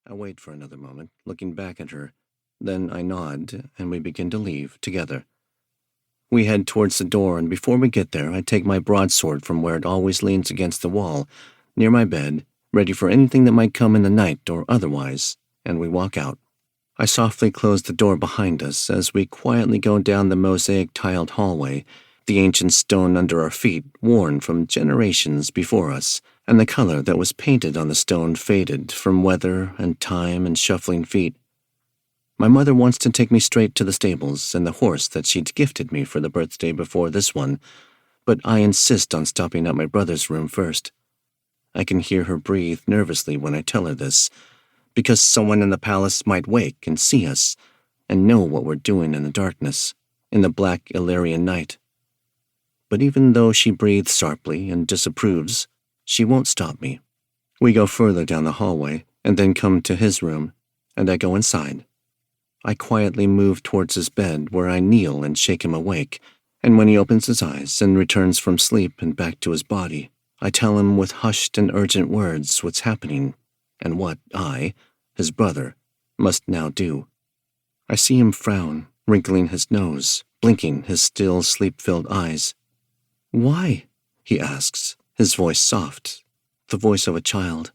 I wait for another moment, looking back at her. Then I nod, and we begin to leave, together. We head towards the door, and before we get there, I take my broadsword from where it always leans against the wall, near my bed, ready for anything that might come in the night or otherwise, and we walk out. I softly close the door behind us as we quietly go down the mosaic-tiled hallway, the ancient stone under our feet worn from generations before us, and the color that was painted on the stone faded from weather and time and shuffling feet. My mother wants to take me straight to the stables and the horse that she'd gifted me for the birthday before this one, but I insist on stopping at my brother's room first. I can hear her breathe nervously when I tell her this, because someone in the palace might wake and see us, and know what we're doing in the darkness, in the black Illyrian night. But even though she breathes sharply and disapproves, she won't stop me. We go further down the hallway, and then come to his room, and I go inside. I quietly move towards his bed, where I kneel and shake him awake, and when he opens his eyes and returns from sleep and back to his body, I tell him with hushed and urgent words what's happening, and what I, his brother, must now do. I see him frown, wrinkling his nose, blinking his still sleep-filled eyes. "Why?" he asks, his voice soft, the voice of a child.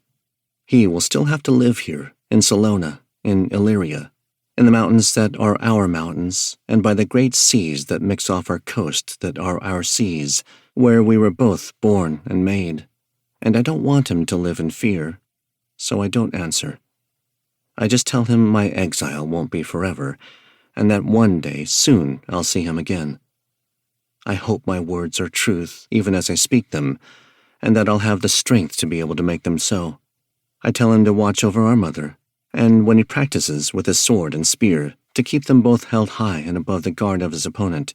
He will still have to live here, in Salona, in Illyria, in the mountains that are our mountains, and by the great seas that mix off our coast that are our seas, where we were both born and made. And I don't want him to live in fear, so I don't answer. I just tell him my exile won't be forever, and that one day, soon, I'll see him again. I hope my words are truth, even as I speak them, and that I'll have the strength to be able to make them so. I tell him to watch over our mother, and when he practices with his sword and spear, to keep them both held high and above the guard of his opponent.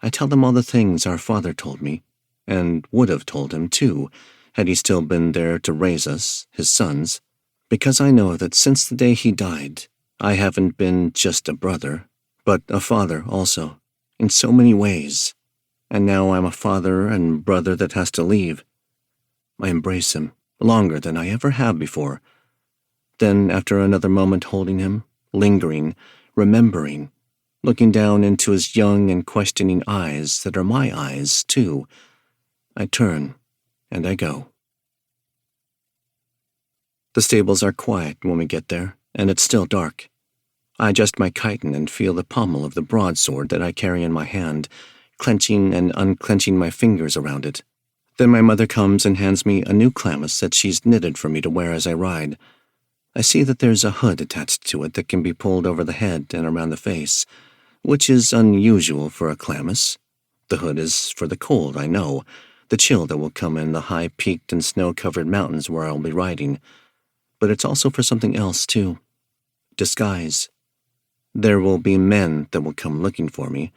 I tell them all the things our father told me, and would have told him, too, had he still been there to raise us, his sons, because I know that since the day he died, I haven't been just a brother, but a father also, in so many ways, and now I'm a father and brother that has to leave. I embrace him, longer than I ever have before. Then, after another moment holding him, lingering, remembering, looking down into his young and questioning eyes that are my eyes, too, I turn and I go. The stables are quiet when we get there, and it's still dark. I adjust my chiton and feel the pommel of the broadsword that I carry in my hand, clenching and unclenching my fingers around it. Then my mother comes and hands me a new chlamys that she's knitted for me to wear as I ride. I see that there's a hood attached to it that can be pulled over the head and around the face, which is unusual for a chlamys. The hood is for the cold, I know, the chill that will come in the high-peaked and snow-covered mountains where I'll be riding. But it's also for something else, too. Disguise. There will be men that will come looking for me.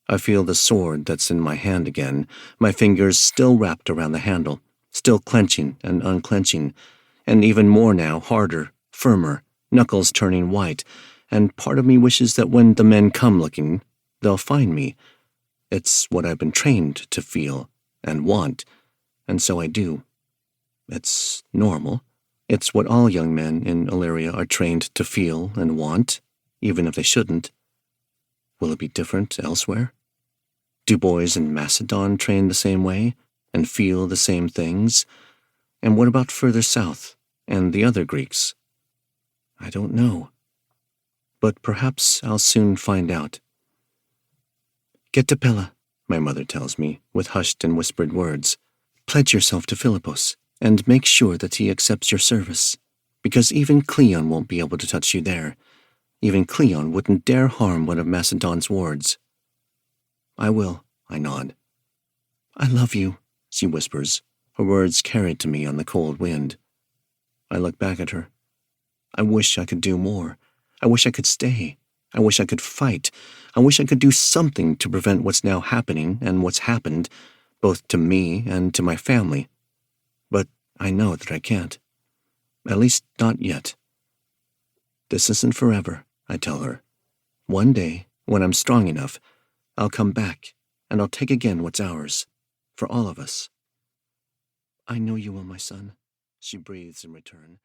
I feel the sword that's in my hand again, my fingers still wrapped around the handle, still clenching and unclenching, and even more now, harder, firmer, knuckles turning white, and part of me wishes that when the men come looking, they'll find me. It's what I've been trained to feel and want, and so I do. It's normal. It's what all young men in Illyria are trained to feel and want, even if they shouldn't. Will it be different elsewhere? Do boys in Macedon train the same way and feel the same things? And what about further south and the other Greeks? I don't know. But perhaps I'll soon find out. Get to Pella, my mother tells me, with hushed and whispered words. Pledge yourself to Philippos, and make sure that he accepts your service, because even Cleon won't be able to touch you there. Even Cleon wouldn't dare harm one of Macedon's wards. I will, I nod. I love you, she whispers, her words carried to me on the cold wind. I look back at her. I wish I could do more. I wish I could stay. I wish I could fight. I wish I could do something to prevent what's now happening and what's happened, both to me and to my family. But I know that I can't. At least not yet. This isn't forever, I tell her. One day, when I'm strong enough, I'll come back, and I'll take again what's ours, for all of us. I know you will, my son, she breathes in return.